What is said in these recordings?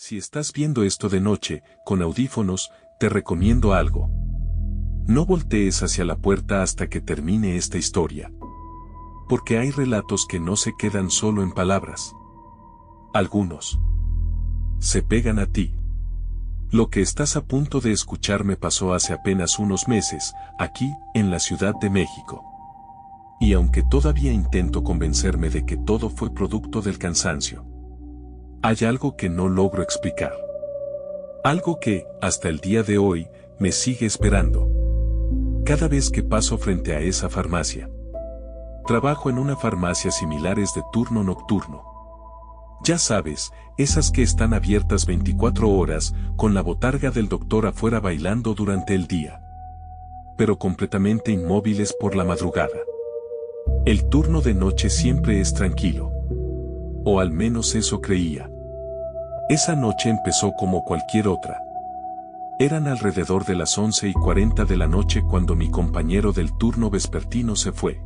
Si estás viendo esto de noche, con audífonos, te recomiendo algo. No voltees hacia la puerta hasta que termine esta historia. Porque hay relatos que no se quedan solo en palabras. Algunos se pegan a ti. Lo que estás a punto de escuchar me pasó hace apenas unos meses, aquí, en la Ciudad de México. Y aunque todavía intento convencerme de que todo fue producto del cansancio, hay algo que no logro explicar. Algo que, hasta el día de hoy, me sigue esperando. Cada vez que paso frente a esa farmacia. Trabajo en una farmacia similares de turno nocturno. Ya sabes, esas que están abiertas 24 horas, con la botarga del doctor afuera bailando durante el día. Pero completamente inmóviles por la madrugada. El turno de noche siempre es tranquilo. O al menos eso creía. Esa noche empezó como cualquier otra. Eran alrededor de las 11:40 de la noche cuando mi compañero del turno vespertino se fue.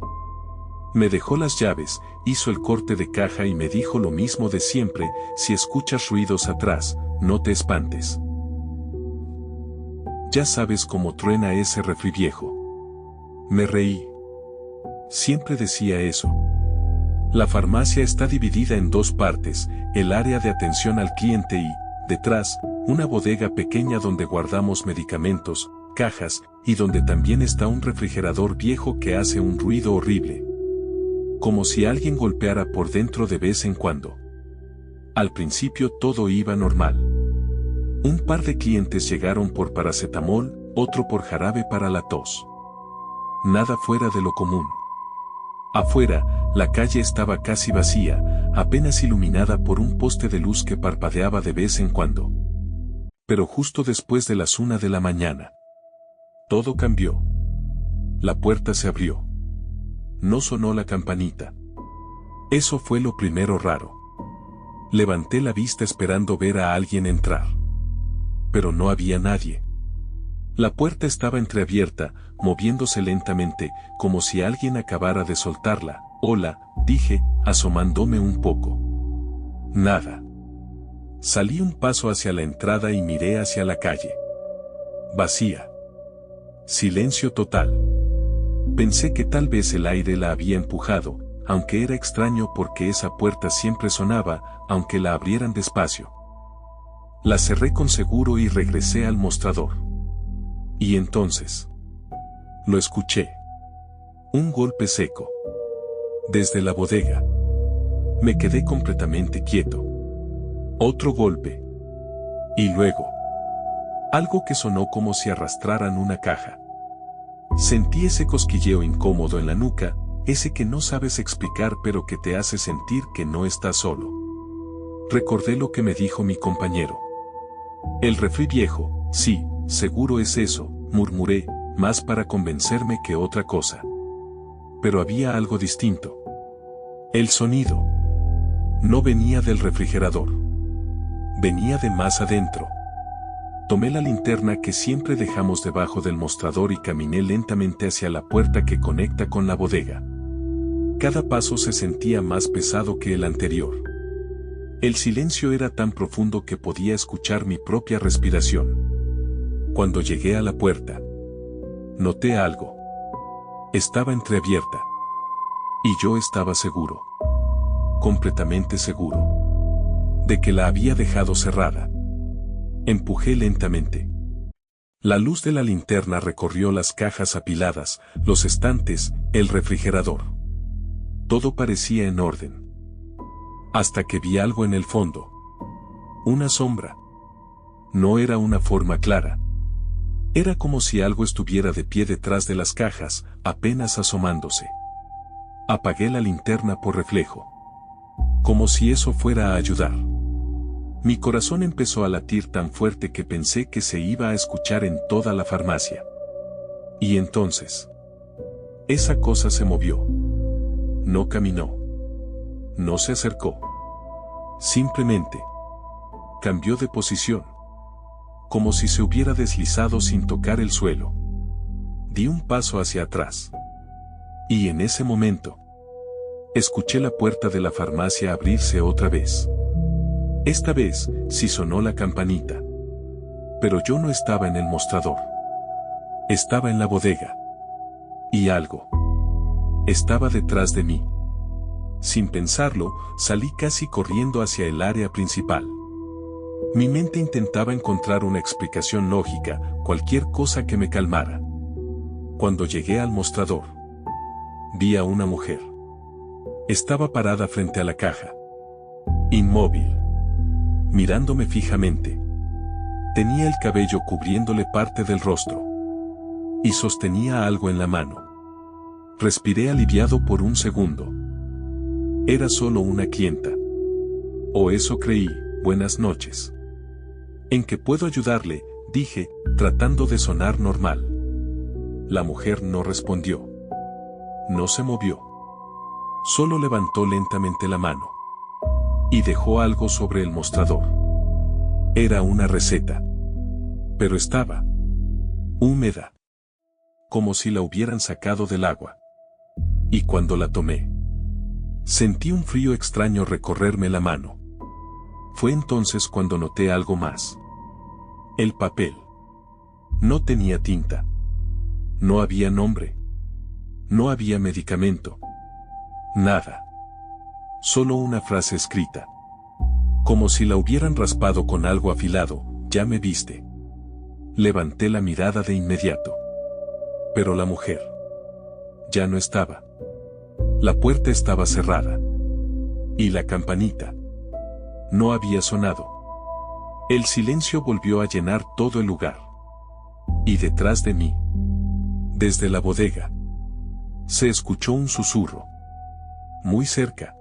Me dejó las llaves, hizo el corte de caja y me dijo lo mismo de siempre: si escuchas ruidos atrás, no te espantes. Ya sabes cómo truena ese refri viejo. Me reí. Siempre decía eso. La farmacia está dividida en dos partes, el área de atención al cliente y, detrás, una bodega pequeña donde guardamos medicamentos, cajas, y donde también está un refrigerador viejo que hace un ruido horrible. Como si alguien golpeara por dentro de vez en cuando. Al principio todo iba normal. Un par de clientes llegaron por paracetamol, otro por jarabe para la tos. Nada fuera de lo común. Afuera, la calle estaba casi vacía, apenas iluminada por un poste de luz que parpadeaba de vez en cuando. Pero justo después de las 1 de la mañana, todo cambió. La puerta se abrió. No sonó la campanita. Eso fue lo primero raro. Levanté la vista esperando ver a alguien entrar. Pero no había nadie. La puerta estaba entreabierta, moviéndose lentamente, como si alguien acabara de soltarla. «Hola», dije, asomándome un poco. Nada. Salí un paso hacia la entrada y miré hacia la calle. Vacía. Silencio total. Pensé que tal vez el aire la había empujado, aunque era extraño porque esa puerta siempre sonaba, aunque la abrieran despacio. La cerré con seguro y regresé al mostrador. Y entonces lo escuché. Un golpe seco. Desde la bodega. Me quedé completamente quieto. Otro golpe. Y luego algo que sonó como si arrastraran una caja. Sentí ese cosquilleo incómodo en la nuca, ese que no sabes explicar pero que te hace sentir que no estás solo. Recordé lo que me dijo mi compañero. El refri viejo, sí, seguro es eso, murmuré, más para convencerme que otra cosa. Pero había algo distinto. El sonido no venía del refrigerador. Venía de más adentro. Tomé la linterna que siempre dejamos debajo del mostrador y caminé lentamente hacia la puerta que conecta con la bodega. Cada paso se sentía más pesado que el anterior. El silencio era tan profundo que podía escuchar mi propia respiración. Cuando llegué a la puerta, noté algo. Estaba entreabierta. Y yo estaba seguro. Completamente seguro. De que la había dejado cerrada. Empujé lentamente. La luz de la linterna recorrió las cajas apiladas, los estantes, el refrigerador. Todo parecía en orden. Hasta que vi algo en el fondo. Una sombra. No era una forma clara. Era como si algo estuviera de pie detrás de las cajas, apenas asomándose. Apagué la linterna por reflejo. Como si eso fuera a ayudar. Mi corazón empezó a latir tan fuerte que pensé que se iba a escuchar en toda la farmacia. Y entonces, esa cosa se movió. No caminó. No se acercó. Simplemente cambió de posición. Como si se hubiera deslizado sin tocar el suelo. Di un paso hacia atrás. Y en ese momento, escuché la puerta de la farmacia abrirse otra vez. Esta vez sí sonó la campanita. Pero yo no estaba en el mostrador. Estaba en la bodega. Y algo estaba detrás de mí. Sin pensarlo, salí casi corriendo hacia el área principal. Mi mente intentaba encontrar una explicación lógica, cualquier cosa que me calmara. Cuando llegué al mostrador, vi a una mujer. Estaba parada frente a la caja, inmóvil, mirándome fijamente. Tenía el cabello cubriéndole parte del rostro. Y sostenía algo en la mano. Respiré aliviado por un segundo. Era solo una clienta. O eso creí. Buenas noches. ¿En qué puedo ayudarle?, dije, tratando de sonar normal. La mujer no respondió. No se movió. Solo levantó lentamente la mano. Y dejó algo sobre el mostrador. Era una receta. Pero estaba húmeda. Como si la hubieran sacado del agua. Y cuando la tomé, sentí un frío extraño recorrerme la mano. Fue entonces cuando noté algo más. El papel. No tenía tinta. No había nombre. No había medicamento. Nada. Solo una frase escrita. Como si la hubieran raspado con algo afilado. Ya me viste. Levanté la mirada de inmediato. Pero la mujer ya no estaba. La puerta estaba cerrada. Y la campanita no había sonado. El silencio volvió a llenar todo el lugar. Y detrás de mí, desde la bodega, se escuchó un susurro. Muy cerca.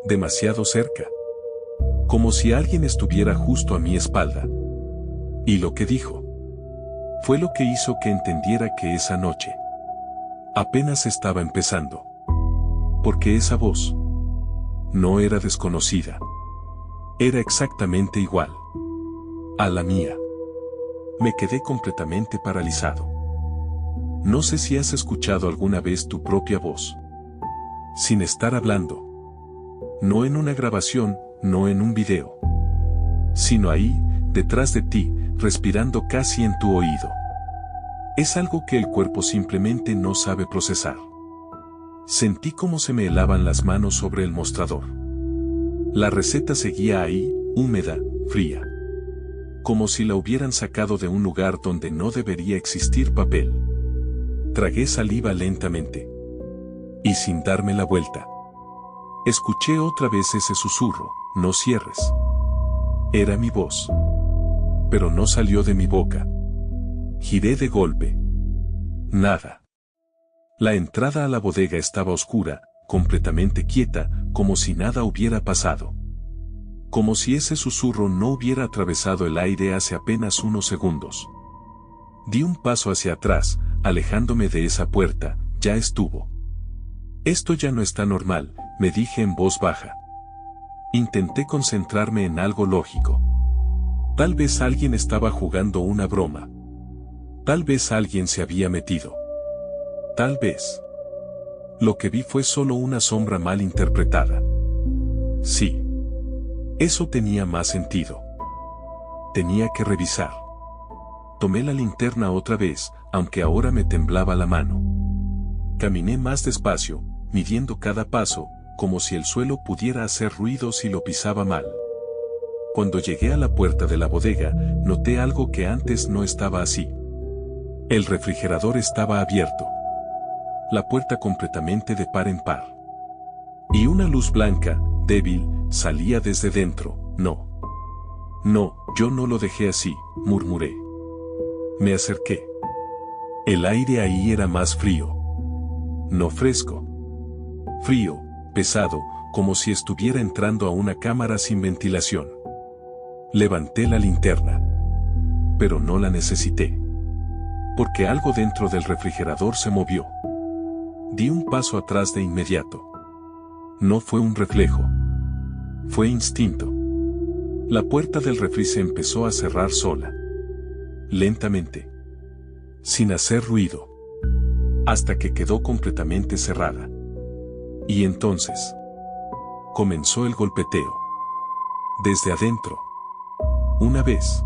Demasiado cerca. Como si alguien estuviera justo a mi espalda. Y lo que dijo fue lo que hizo que entendiera que esa noche apenas estaba empezando. Porque esa voz no era desconocida. Era exactamente igual a la mía. Me quedé completamente paralizado. No sé si has escuchado alguna vez tu propia voz, sin estar hablando. No en una grabación, no en un video, sino ahí, detrás de ti, respirando casi en tu oído. Es algo que el cuerpo simplemente no sabe procesar. Sentí cómo se me helaban las manos sobre el mostrador. La receta seguía ahí, húmeda, fría. Como si la hubieran sacado de un lugar donde no debería existir papel. Tragué saliva lentamente. Y sin darme la vuelta, escuché otra vez ese susurro, no cierres. Era mi voz. Pero no salió de mi boca. Giré de golpe. Nada. La entrada a la bodega estaba oscura, completamente quieta, como si nada hubiera pasado. Como si ese susurro no hubiera atravesado el aire hace apenas unos segundos. Di un paso hacia atrás, alejándome de esa puerta. Ya estuvo. Esto ya no está normal, me dije en voz baja. Intenté concentrarme en algo lógico. Tal vez alguien estaba jugando una broma. Tal vez alguien se había metido. Tal vez. Lo que vi fue solo una sombra mal interpretada. Sí. Eso tenía más sentido. Tenía que revisar. Tomé la linterna otra vez, aunque ahora me temblaba la mano. Caminé más despacio, midiendo cada paso, como si el suelo pudiera hacer ruido si lo pisaba mal. Cuando llegué a la puerta de la bodega, noté algo que antes no estaba así. El refrigerador estaba abierto. La puerta completamente de par en par. Y una luz blanca, débil, salía desde dentro. No. No, yo no lo dejé así, murmuré. Me acerqué. El aire ahí era más frío. No fresco. Frío, pesado, como si estuviera entrando a una cámara sin ventilación. Levanté la linterna. Pero no la necesité. Porque algo dentro del refrigerador se movió. Di un paso atrás de inmediato. No fue un reflejo. Fue instinto. La puerta del refri se empezó a cerrar sola. Lentamente. Sin hacer ruido. Hasta que quedó completamente cerrada. Y entonces comenzó el golpeteo. Desde adentro. Una vez.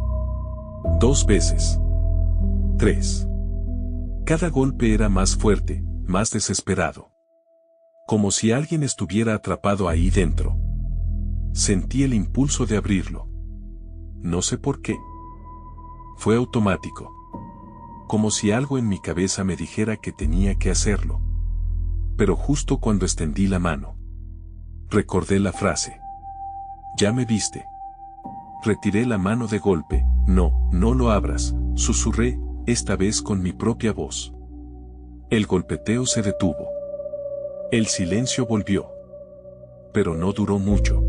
2 veces. 3. Cada golpe era más fuerte, más desesperado. Como si alguien estuviera atrapado ahí dentro. Sentí el impulso de abrirlo. No sé por qué. Fue automático. Como si algo en mi cabeza me dijera que tenía que hacerlo. Pero justo cuando extendí la mano, recordé la frase. Ya me viste. Retiré la mano de golpe. No, no lo abras, susurré, esta vez con mi propia voz. El golpeteo se detuvo. El silencio volvió. Pero no duró mucho.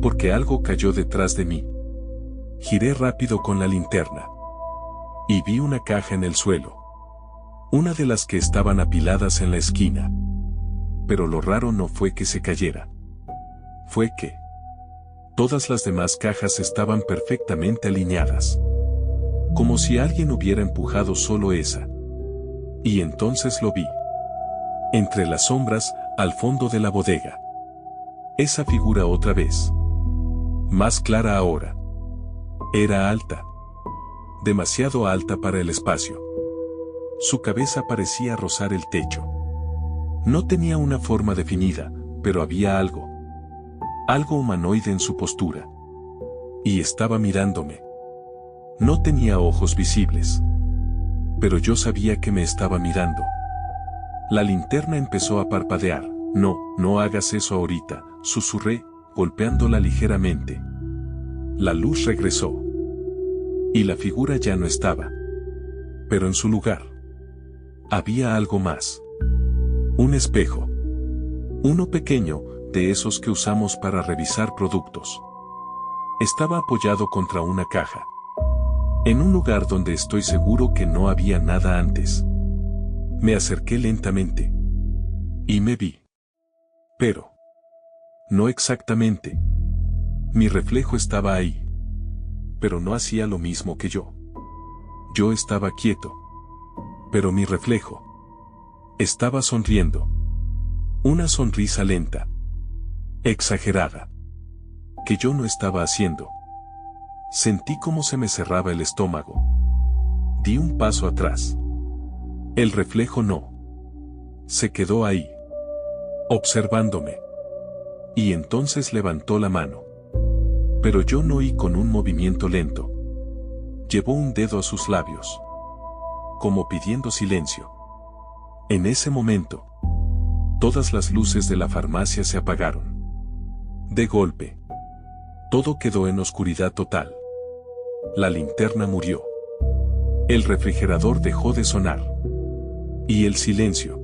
Porque algo cayó detrás de mí. Giré rápido con la linterna. Y vi una caja en el suelo. Una de las que estaban apiladas en la esquina. Pero lo raro no fue que se cayera. Fue que todas las demás cajas estaban perfectamente alineadas. Como si alguien hubiera empujado solo esa. Y entonces lo vi. Entre las sombras, al fondo de la bodega. Esa figura otra vez. Más clara ahora. Era alta. Demasiado alta para el espacio. Su cabeza parecía rozar el techo. No tenía una forma definida, pero había algo. Algo humanoide en su postura. Y estaba mirándome. No tenía ojos visibles. Pero yo sabía que me estaba mirando. La linterna empezó a parpadear. No, no hagas eso ahorita, susurré, golpeándola ligeramente. La luz regresó. Y la figura ya no estaba. Pero en su lugar había algo más. Un espejo. Uno pequeño, de esos que usamos para revisar productos. Estaba apoyado contra una caja. En un lugar donde estoy seguro que no había nada antes. Me acerqué lentamente. Y me vi. Pero no exactamente. Mi reflejo estaba ahí. Pero no hacía lo mismo que yo. Yo estaba quieto. Pero mi reflejo estaba sonriendo. Una sonrisa lenta. Exagerada. Que yo no estaba haciendo. Sentí cómo se me cerraba el estómago. Di un paso atrás. El reflejo no. Se quedó ahí. Observándome. Y entonces levantó la mano. Pero yo no oí con un movimiento lento. Llevó un dedo a sus labios. Como pidiendo silencio. En ese momento, todas las luces de la farmacia se apagaron. De golpe. Todo quedó en oscuridad total. La linterna murió. El refrigerador dejó de sonar. Y el silencio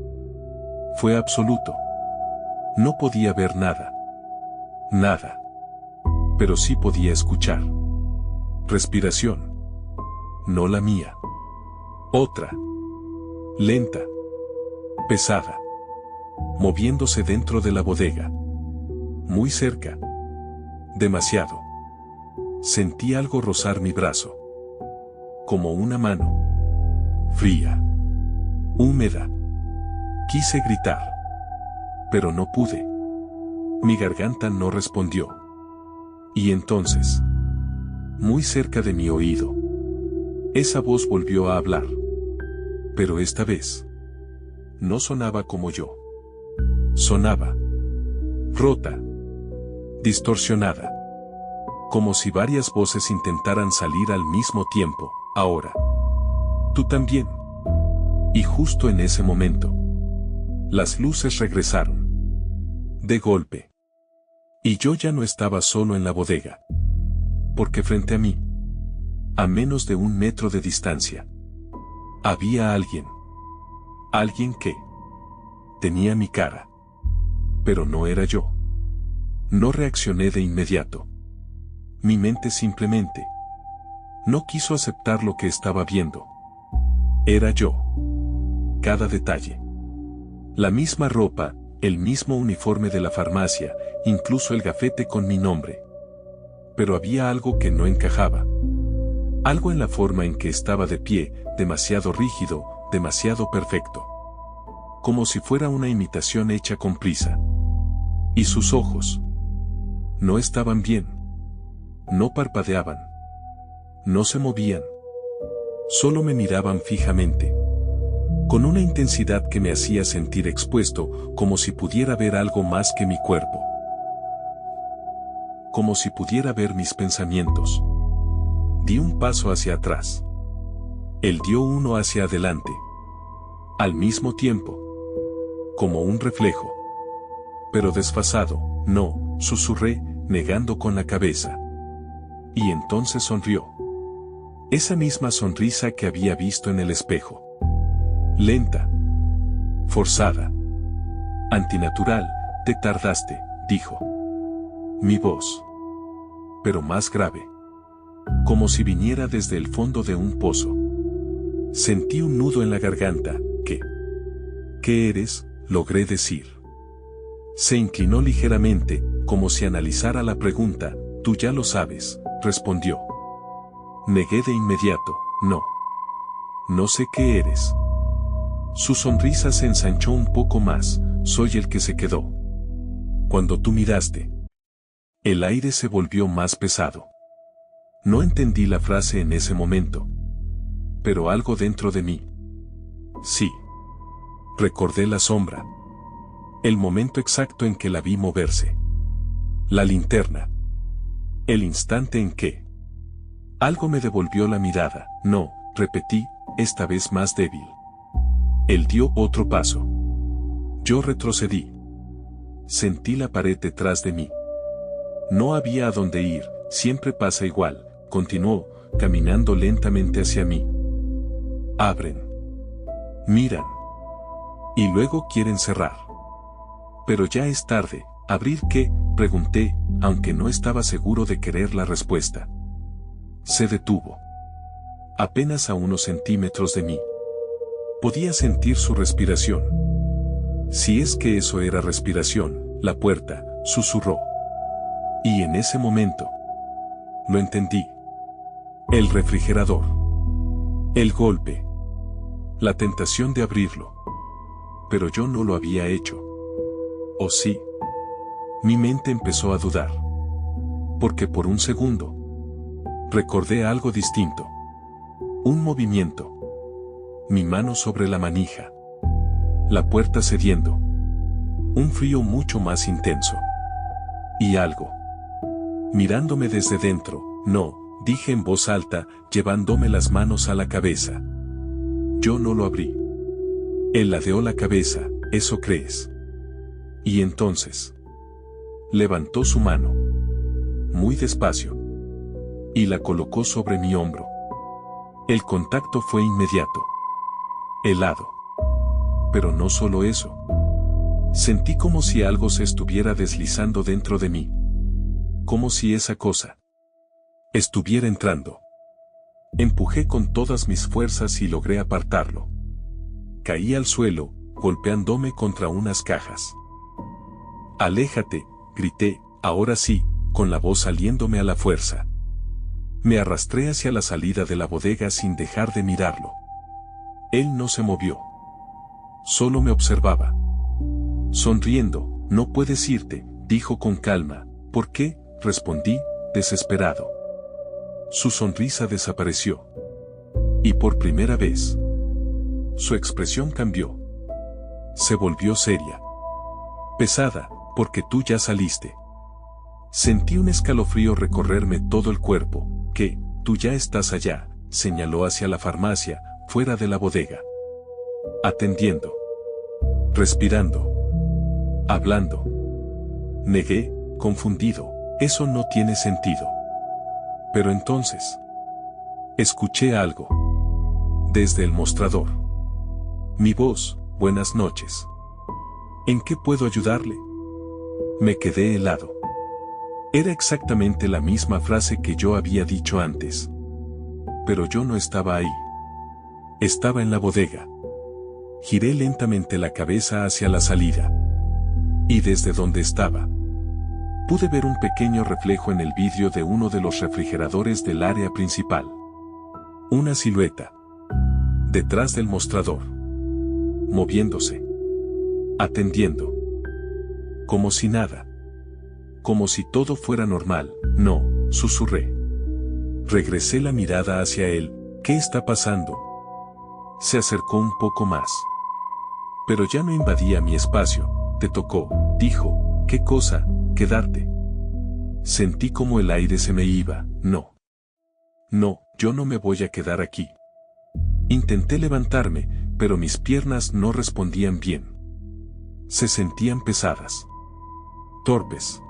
fue absoluto. No podía ver nada. Nada. Pero sí podía escuchar. Respiración. No la mía. Otra. Lenta. Pesada. Moviéndose dentro de la bodega. Muy cerca. Demasiado. Sentí algo rozar mi brazo. Como una mano. Fría. Húmeda. Quise gritar. Pero no pude. Mi garganta no respondió. Y entonces, muy cerca de mi oído, esa voz volvió a hablar. Pero esta vez, no sonaba como yo. Sonaba rota, distorsionada. Como si varias voces intentaran salir al mismo tiempo. Ahora. Tú también. Y justo en ese momento, las luces regresaron. De golpe. Y yo ya no estaba solo en la bodega. Porque frente a mí, a menos de 1 metro de distancia, había alguien. Alguien que tenía mi cara. Pero no era yo. No reaccioné de inmediato. Mi mente simplemente no quiso aceptar lo que estaba viendo. Era yo. Cada detalle. La misma ropa, el mismo uniforme de la farmacia, incluso el gafete con mi nombre. Pero había algo que no encajaba. Algo en la forma en que estaba de pie, demasiado rígido, demasiado perfecto. Como si fuera una imitación hecha con prisa. Y sus ojos no estaban bien. no parpadeaban. No se movían. Solo me miraban fijamente. Con una intensidad que me hacía sentir expuesto, como si pudiera ver algo más que mi cuerpo. Como si pudiera ver mis pensamientos. Di un paso hacia atrás. Él dio uno hacia adelante. Al mismo tiempo. Como un reflejo. Pero desfasado, no, susurré, negando con la cabeza. Y entonces sonrió. Esa misma sonrisa que había visto en el espejo. Lenta. Forzada. Antinatural, te tardaste, dijo. Mi voz. Pero más grave. Como si viniera desde el fondo de un pozo. Sentí un nudo en la garganta. ¿Qué eres?, logré decir. Se inclinó ligeramente, como si analizara la pregunta. Tú ya lo sabes, respondió. Negué de inmediato. No. No sé qué eres. Su sonrisa se ensanchó un poco más. Soy el que se quedó. Cuando tú miraste. El aire se volvió más pesado. No entendí la frase en ese momento. Pero algo dentro de mí. Sí. Recordé la sombra. El momento exacto en que la vi moverse. La linterna. El instante en que. Algo me devolvió la mirada. No, repetí, esta vez más débil. Él dio otro paso. Yo retrocedí. Sentí la pared detrás de mí. No había a dónde ir, siempre pasa igual, continuó, caminando lentamente hacia mí. Abren. Miran. Y luego quieren cerrar. Pero ya es tarde. ¿Abrir qué?, pregunté, aunque no estaba seguro de querer la respuesta. Se detuvo. Apenas a unos centímetros de mí. Podía sentir su respiración. Si es que eso era respiración, la puerta, susurró. Y en ese momento. Lo entendí. El refrigerador. El golpe. La tentación de abrirlo. Pero yo no lo había hecho. ¿O sí? Mi mente empezó a dudar. Porque por un segundo. Recordé algo distinto. Un movimiento. Mi mano sobre la manija. La puerta cediendo. Un frío mucho más intenso. Y algo. Mirándome desde dentro, no, dije en voz alta, llevándome las manos a la cabeza. Yo no lo abrí. Él ladeó la cabeza, ¿eso crees? Y entonces. Levantó su mano. Muy despacio. Y la colocó sobre mi hombro. El contacto fue inmediato. Helado. Pero no solo eso. Sentí como si algo se estuviera deslizando dentro de mí. Como si esa cosa estuviera entrando. Empujé con todas mis fuerzas y logré apartarlo. Caí al suelo, golpeándome contra unas cajas. Aléjate, grité, ahora sí, con la voz saliéndome a la fuerza. Me arrastré hacia la salida de la bodega sin dejar de mirarlo. Él no se movió. Solo me observaba. Sonriendo, no puedes irte, dijo con calma. ¿Por qué?, respondí, desesperado. Su sonrisa desapareció. Y por primera vez, su expresión cambió. Se volvió seria. Pesada, porque tú ya saliste. Sentí un escalofrío recorrerme todo el cuerpo. ¿Qué? Tú ya estás allá, señaló hacia la farmacia, fuera de la bodega. Atendiendo. Respirando. Hablando. Negué, confundido. Eso no tiene sentido. Pero entonces. Escuché algo. Desde el mostrador. Mi voz, buenas noches. ¿En qué puedo ayudarle? Me quedé helado. Era exactamente la misma frase que yo había dicho antes. Pero yo no estaba ahí. Estaba en la bodega. Giré lentamente la cabeza hacia la salida. Y desde donde estaba, pude ver un pequeño reflejo en el vidrio de uno de los refrigeradores del área principal. Una silueta. Detrás del mostrador. Moviéndose. Atendiendo. Como si nada. Como si todo fuera normal. No, susurré. Regresé la mirada hacia él. ¿Qué está pasando? Se acercó un poco más. Pero ya no invadía mi espacio. Te tocó, dijo. ¿Qué cosa? Quedarte. Sentí como el aire se me iba. No. No, yo no me voy a quedar aquí. Intenté levantarme, pero mis piernas no respondían bien. Se sentían pesadas. Torpes.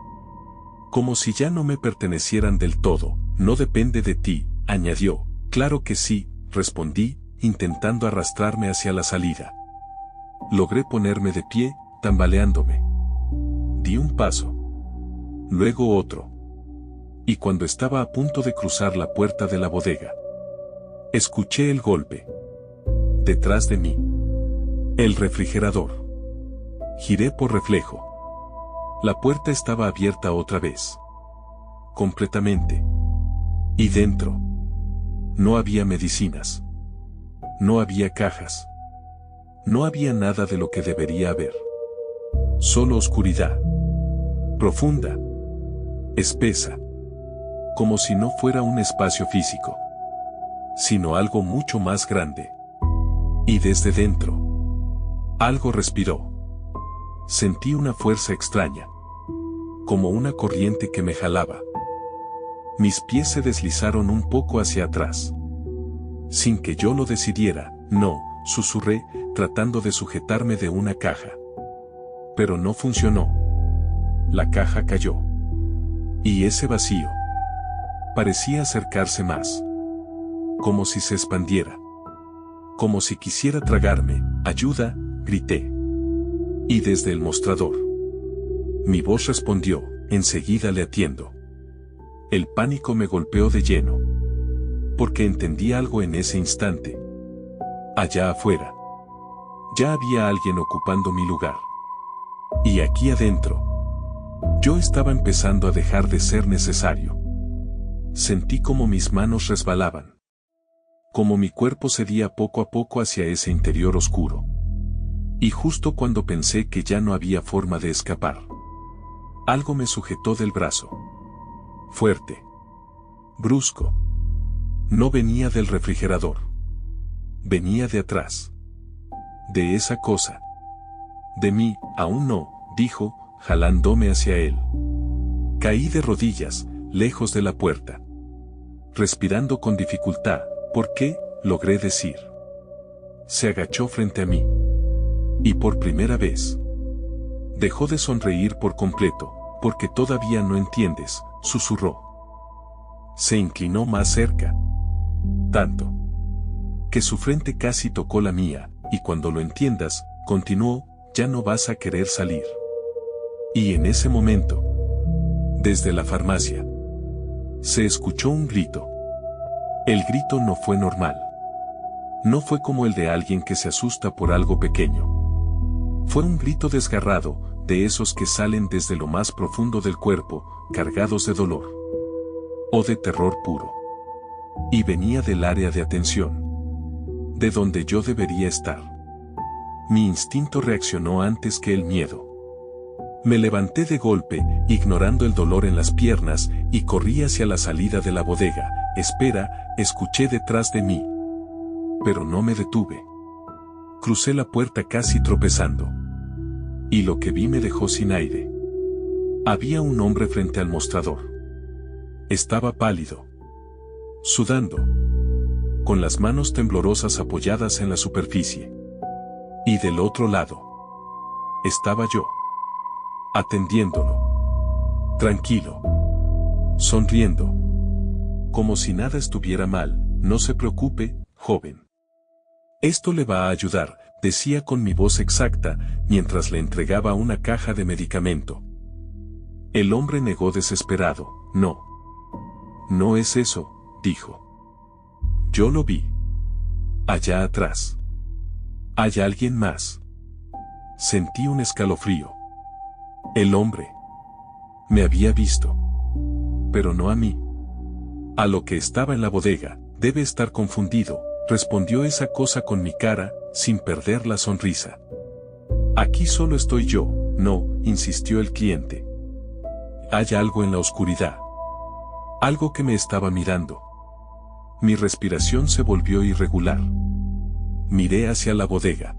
Como si ya no me pertenecieran del todo. No depende de ti, añadió. Claro que sí, respondí, intentando arrastrarme hacia la salida. Logré ponerme de pie, tambaleándome. Di un paso. Luego otro. Y cuando estaba a punto de cruzar la puerta de la bodega, escuché el golpe. Detrás de mí. El refrigerador. Giré por reflejo. La puerta estaba abierta otra vez. Completamente. Y dentro. No había medicinas. No había cajas. No había nada de lo que debería haber. Solo oscuridad. Profunda. Espesa. Como si no fuera un espacio físico, sino algo mucho más grande. Y desde dentro, algo respiró. Sentí una fuerza extraña, como una corriente que me jalaba. Mis pies se deslizaron un poco hacia atrás. Sin que yo lo decidiera, no, susurré, tratando de sujetarme de una caja. Pero no funcionó. La caja cayó. Y ese vacío parecía acercarse más. Como si se expandiera. Como si quisiera tragarme. Ayuda, grité. Y desde el mostrador. Mi voz respondió, enseguida le atiendo. El pánico me golpeó de lleno. Porque entendí algo en ese instante. Allá afuera. Ya había alguien ocupando mi lugar. Y aquí adentro. Yo estaba empezando a dejar de ser necesario. Sentí como mis manos resbalaban. Como mi cuerpo cedía poco a poco hacia ese interior oscuro. Y justo cuando pensé que ya no había forma de escapar, algo me sujetó del brazo. Fuerte. Brusco. No venía del refrigerador. Venía de atrás. De esa cosa. De mí, aún no, dijo, jalándome hacia él. Caí de rodillas, lejos de la puerta. Respirando con dificultad, ¿por qué? Logré decir. Se agachó frente a mí. Y por primera vez. Dejó de sonreír por completo, porque todavía no entiendes, susurró. Se inclinó más cerca. Tanto. Que su frente casi tocó la mía, y cuando lo entiendas, continuó, ya no vas a querer salir. Y en ese momento, desde la farmacia, se escuchó un grito. El grito no fue normal. No fue como el de alguien que se asusta por algo pequeño. Fue un grito desgarrado, de esos que salen desde lo más profundo del cuerpo, cargados de dolor. O de terror puro. Y venía del área de atención. De donde yo debería estar. Mi instinto reaccionó antes que el miedo. Me levanté de golpe, ignorando el dolor en las piernas, y corrí hacia la salida de la bodega. Espera, escuché detrás de mí. Pero no me detuve. Crucé la puerta casi tropezando. Y lo que vi me dejó sin aire. Había un hombre frente al mostrador. Estaba pálido. Sudando. Con las manos temblorosas apoyadas en la superficie. Y del otro lado. Estaba yo. Atendiéndolo. Tranquilo. Sonriendo. Como si nada estuviera mal. No se preocupe, joven. Esto le va a ayudar, decía con mi voz exacta, mientras le entregaba una caja de medicamento. El hombre negó desesperado. No. No es eso, dijo. Yo lo vi. Allá atrás. ¿Hay alguien más? Sentí un escalofrío. El hombre. Me había visto. Pero no a mí. A lo que estaba en la bodega. Debe estar confundido, respondió esa cosa con mi cara, sin perder la sonrisa. Aquí solo estoy yo. No, insistió el cliente. Hay algo en la oscuridad. Algo que me estaba mirando. Mi respiración se volvió irregular. Miré hacia la bodega.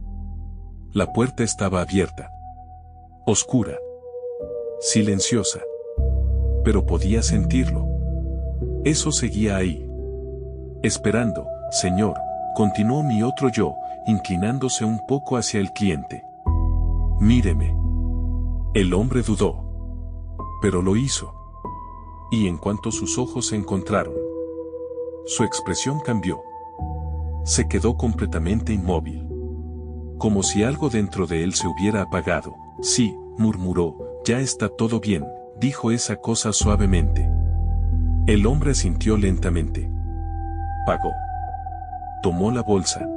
La puerta estaba abierta. Oscura. Silenciosa. Pero podía sentirlo. Eso seguía ahí. Esperando, señor, continuó mi otro yo, inclinándose un poco hacia el cliente. Míreme. El hombre dudó. Pero lo hizo. Y en cuanto sus ojos se encontraron, su expresión cambió. Se quedó completamente inmóvil. Como si algo dentro de él se hubiera apagado. Sí, murmuró, ya está todo bien, dijo esa cosa suavemente. El hombre asintió lentamente. Pagó. Tomó la bolsa.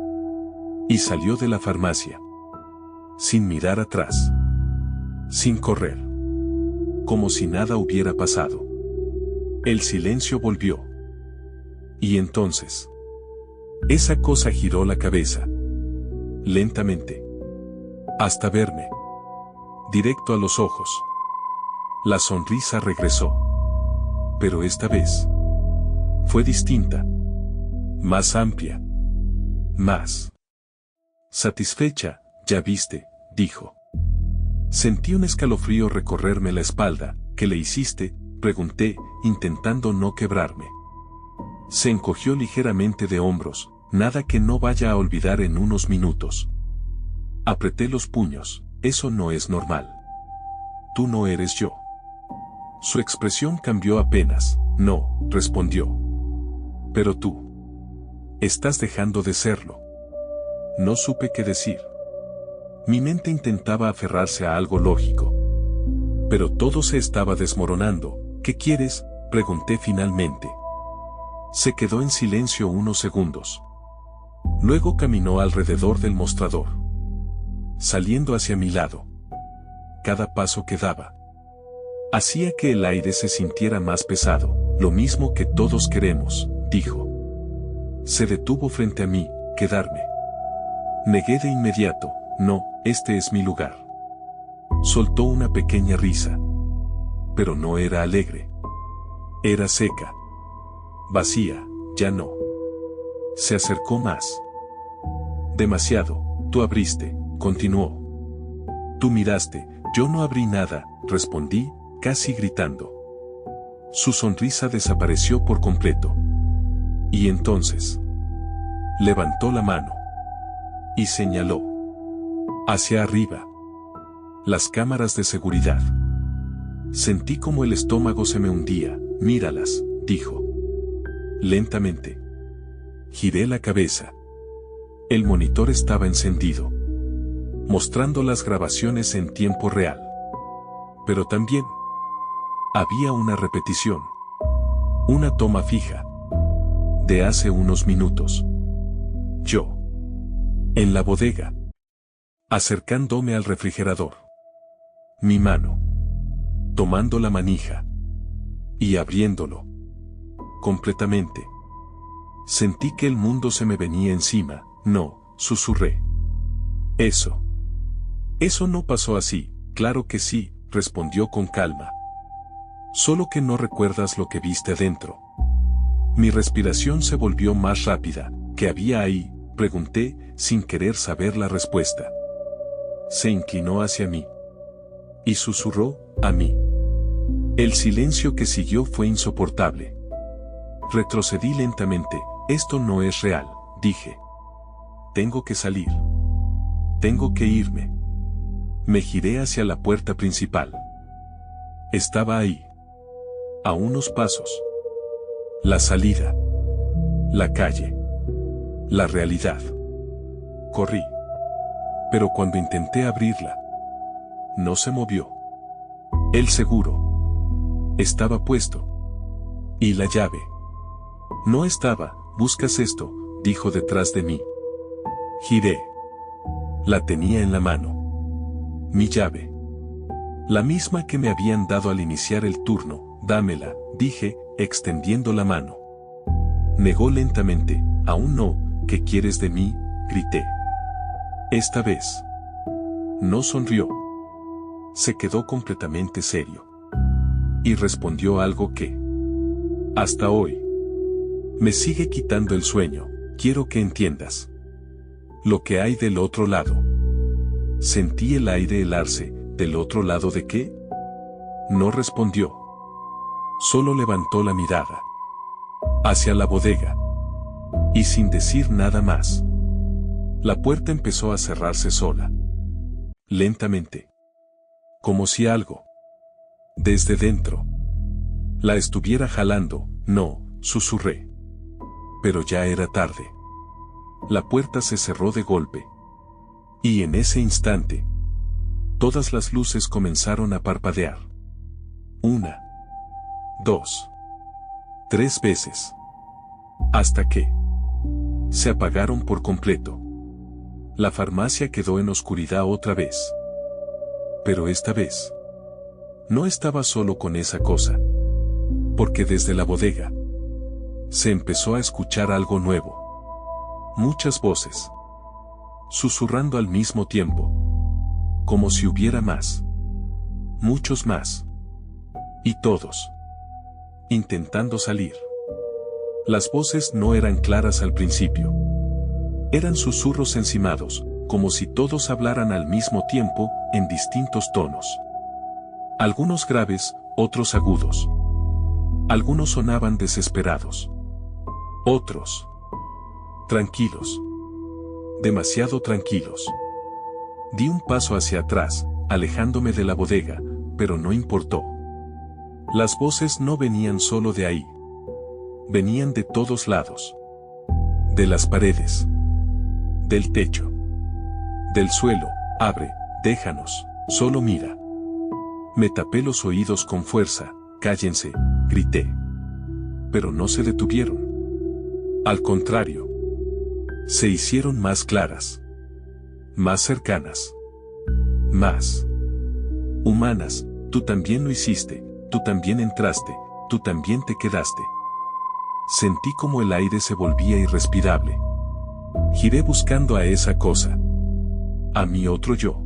Y salió de la farmacia. Sin mirar atrás. Sin correr. Como si nada hubiera pasado. El silencio volvió. Y entonces, esa cosa giró la cabeza. Lentamente. Hasta verme. Directo a los ojos. La sonrisa regresó. Pero esta vez fue distinta. Más amplia. Más satisfecha, ya viste, dijo. Sentí un escalofrío recorrerme la espalda. ¿Qué le hiciste?, pregunté, intentando no quebrarme. Se encogió ligeramente de hombros. Nada que no vaya a olvidar en unos minutos. Apreté los puños. Eso no es normal. Tú no eres yo. Su expresión cambió apenas. No, respondió. Pero tú. Estás dejando de serlo. No supe qué decir. Mi mente intentaba aferrarse a algo lógico. Pero todo se estaba desmoronando. ¿Qué quieres?, pregunté finalmente. Se quedó en silencio unos segundos. Luego caminó alrededor del mostrador, saliendo hacia mi lado. Cada paso que daba hacía que el aire se sintiera más pesado. Lo mismo que todos queremos, dijo. Se detuvo frente a mí. Quedarme. Negué de inmediato. No, este es mi lugar. Soltó una pequeña risa. Pero no era alegre. Era seca. Vacía, ya no. Se acercó más. Demasiado. Tú abriste, continuó. Tú miraste, yo no abrí nada, respondí, casi gritando. Su sonrisa desapareció por completo. Y entonces levantó la mano y señaló hacia arriba. Las cámaras de seguridad. Sentí como el estómago se me hundía. Míralas, dijo. Lentamente. Giré la cabeza. El monitor estaba encendido, mostrando las grabaciones en tiempo real. Pero también había una repetición. Una toma fija. De hace unos minutos. Yo. En la bodega. Acercándome al refrigerador. Mi mano. Tomando la manija. Y abriéndolo. Completamente. Sentí que el mundo se me venía encima. No, susurré. Eso no pasó así. Claro que sí, respondió con calma. Solo que no recuerdas lo que viste adentro. Mi respiración se volvió más rápida. ¿Qué había ahí?, pregunté, sin querer saber la respuesta. Se inclinó hacia mí. Y susurró, a mí. El silencio que siguió fue insoportable. Retrocedí lentamente. Esto no es real, dije. Tengo que salir. Tengo que irme. Me giré hacia la puerta principal. Estaba ahí. A unos pasos. La salida. La calle. La realidad. Corrí. Pero cuando intenté abrirla, no se movió. El seguro estaba puesto. Y la llave no estaba. ¿Buscas esto?, dijo detrás de mí. Giré. La tenía en la mano. Mi llave. La misma que me habían dado al iniciar el turno. Dámela, dije, extendiendo la mano. Negó lentamente. Aún no. ¿Qué quieres de mí?, grité. Esta vez no sonrió. Se quedó completamente serio. Y respondió algo que Hasta hoy. Me sigue quitando el sueño, quiero que entiendas. Lo que hay del otro lado. Sentí el aire helarse, ¿del otro lado de qué? No respondió. Solo levantó la mirada. Hacia la bodega. Y sin decir nada más. La puerta empezó a cerrarse sola. Lentamente. Como si algo. Desde dentro. La estuviera jalando, no, susurré. Pero ya era tarde. La puerta se cerró de golpe. Y en ese instante, todas las luces comenzaron a parpadear. 1, 2, 3 veces. Hasta que se apagaron por completo. La farmacia quedó en oscuridad otra vez. Pero esta vez, no estaba solo con esa cosa. Porque desde la bodega, se empezó a escuchar algo nuevo. Muchas voces. Susurrando al mismo tiempo. Como si hubiera más. Muchos más. Y todos. Intentando salir. Las voces no eran claras al principio. Eran susurros encimados, como si todos hablaran al mismo tiempo, en distintos tonos. Algunos graves, otros agudos. Algunos sonaban desesperados. Otros. Tranquilos. Demasiado tranquilos. Di un paso hacia atrás, alejándome de la bodega, pero no importó. Las voces no venían solo de ahí. Venían de todos lados. De las paredes. Del techo. Del suelo. Abre, déjanos, solo mira. Me tapé los oídos con fuerza, cállense, grité. Pero no se detuvieron. Al contrario. Se hicieron más claras. Más cercanas. Más humanas. Tú también lo hiciste, tú también entraste, tú también te quedaste. Sentí como el aire se volvía irrespirable. Giré buscando a esa cosa. A mi otro yo.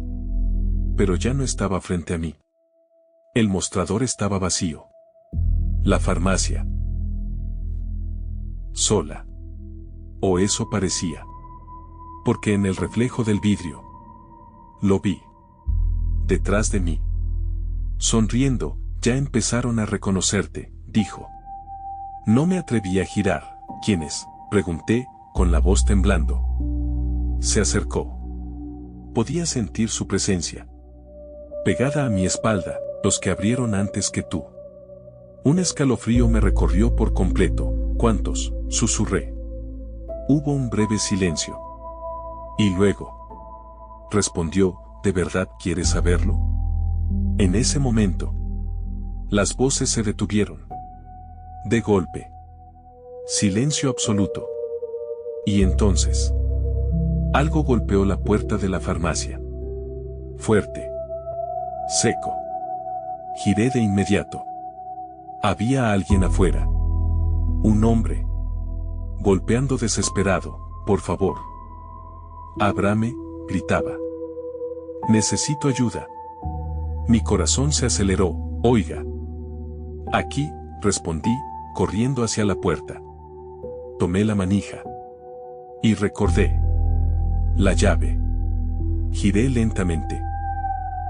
Pero ya no estaba frente a mí. El mostrador estaba vacío. La farmacia. Sola. O eso parecía. Porque en el reflejo del vidrio. Lo vi. Detrás de mí. Sonriendo, ya empezaron a reconocerte, dijo. No me atreví a girar. ¿Quién es?, pregunté, con la voz temblando. Se acercó. Podía sentir su presencia. Pegada a mi espalda, los que abrieron antes que tú. Un escalofrío me recorrió por completo. ¿Cuántos?, susurré. Hubo un breve silencio. Y luego. Respondió, ¿de verdad quieres saberlo? En ese momento. Las voces se detuvieron. De golpe. Silencio absoluto. Y entonces. Algo golpeó la puerta de la farmacia. Fuerte. Seco. Giré de inmediato. Había alguien afuera. Un hombre. Golpeando desesperado, por favor. Ábrame, gritaba. Necesito ayuda. Mi corazón se aceleró, oiga. Aquí, respondí, corriendo hacia la puerta. Tomé la manija. Y recordé. La llave. Giré lentamente.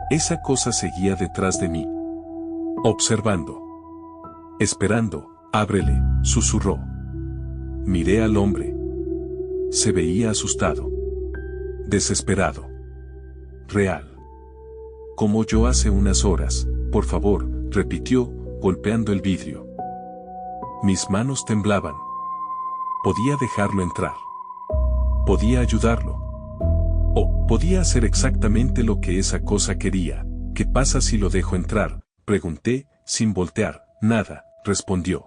Esa cosa seguía detrás de mí. Observando. Esperando, ábrele, susurró. Miré al hombre. Se veía asustado. Desesperado. Real. Como yo hace unas horas, por favor, repitió, golpeando el vidrio. Mis manos temblaban. Podía dejarlo entrar. Podía ayudarlo. O podía hacer exactamente lo que esa cosa quería. ¿Qué pasa si lo dejo entrar?, pregunté, sin voltear. Nada, respondió.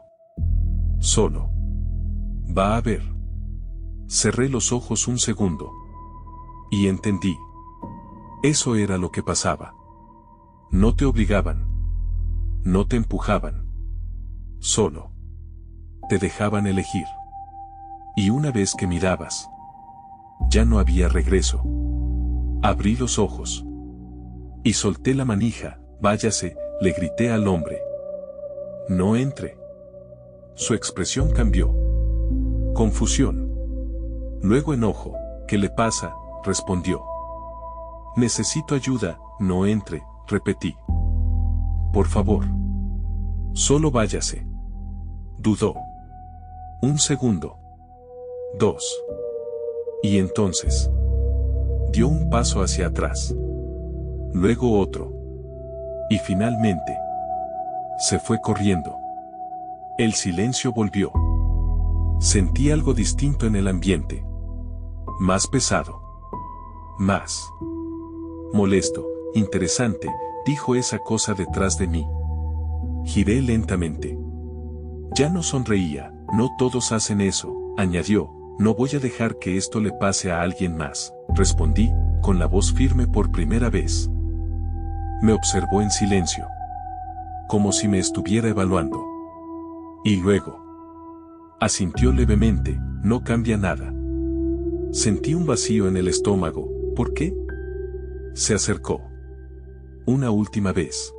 Solo. Va a ver. Cerré los ojos un segundo. Y entendí. Eso era lo que pasaba. No te obligaban. No te empujaban. Solo. Te dejaban elegir. Y una vez que mirabas, ya no había regreso. Abrí los ojos. Y solté la manija. Váyase, le grité al hombre. No entre. Su expresión cambió. Confusión. Luego enojo. ¿Qué le pasa?, respondió. Necesito ayuda, no entre, repetí. Por favor. Solo váyase. Dudó. Un segundo. 2. Y entonces dio un paso hacia atrás. Luego otro. Y finalmente se fue corriendo. El silencio volvió. Sentí algo distinto en el ambiente. Más pesado. Más molesto. Interesante, dijo esa cosa detrás de mí. Giré lentamente. Ya no sonreía. No todos hacen eso, añadió. No voy a dejar que esto le pase a alguien más, respondí, con la voz firme por primera vez. Me observó en silencio, como si me estuviera evaluando. Y luego asintió levemente. No cambia nada. Sentí un vacío en el estómago. ¿Por qué? Se acercó. Una última vez.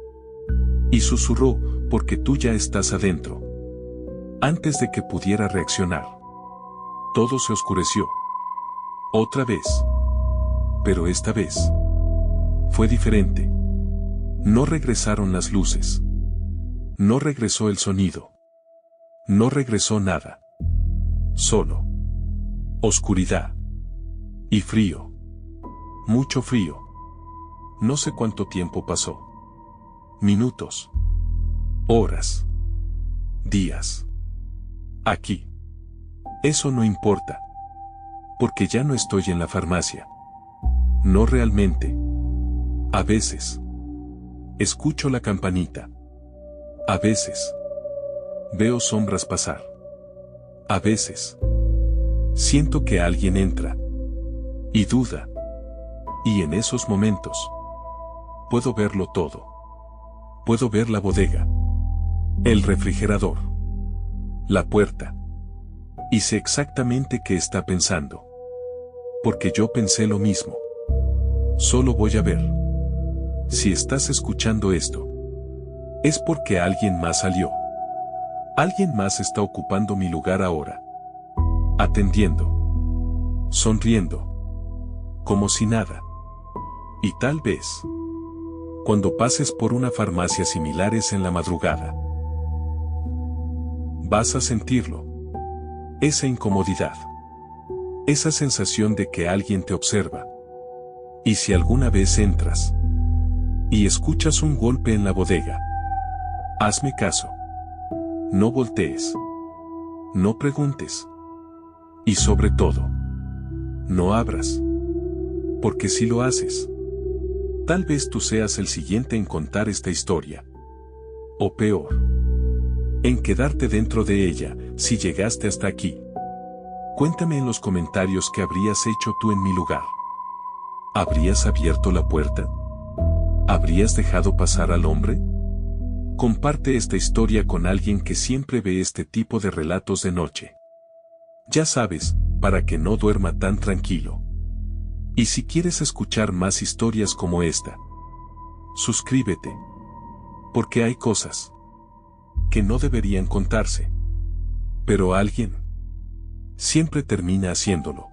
Y susurró, porque tú ya estás adentro. Antes de que pudiera reaccionar, todo se oscureció. Otra vez. Pero esta vez fue diferente. No regresaron las luces. No regresó el sonido. No regresó nada. Solo oscuridad. Y frío. Mucho frío. No sé cuánto tiempo pasó. Minutos. Horas. Días. Aquí. Eso no importa. Porque ya no estoy en la farmacia. No realmente. A veces escucho la campanita. A veces veo sombras pasar. A veces siento que alguien entra y duda. Y en esos momentos puedo verlo todo. Puedo ver la bodega, el refrigerador, la puerta. Y sé exactamente qué está pensando. Porque yo pensé lo mismo. Solo voy a ver. Si estás escuchando esto, es porque alguien más salió. Alguien más está ocupando mi lugar ahora. Atendiendo. Sonriendo. Como si nada. Y tal vez, cuando pases por una farmacia similares en la madrugada, vas a sentirlo. Esa incomodidad. Esa sensación de que alguien te observa. Y si alguna vez entras y escuchas un golpe en la bodega, hazme caso. No voltees. No preguntes. Y sobre todo, no abras. Porque si lo haces, tal vez tú seas el siguiente en contar esta historia. O peor, en quedarte dentro de ella, si llegaste hasta aquí. Cuéntame en los comentarios qué habrías hecho tú en mi lugar. ¿Habrías abierto la puerta? ¿Habrías dejado pasar al hombre? Comparte esta historia con alguien que siempre ve este tipo de relatos de noche. Ya sabes, para que no duerma tan tranquilo. Y si quieres escuchar más historias como esta, suscríbete. Porque hay cosas que no deberían contarse. Pero alguien siempre termina haciéndolo.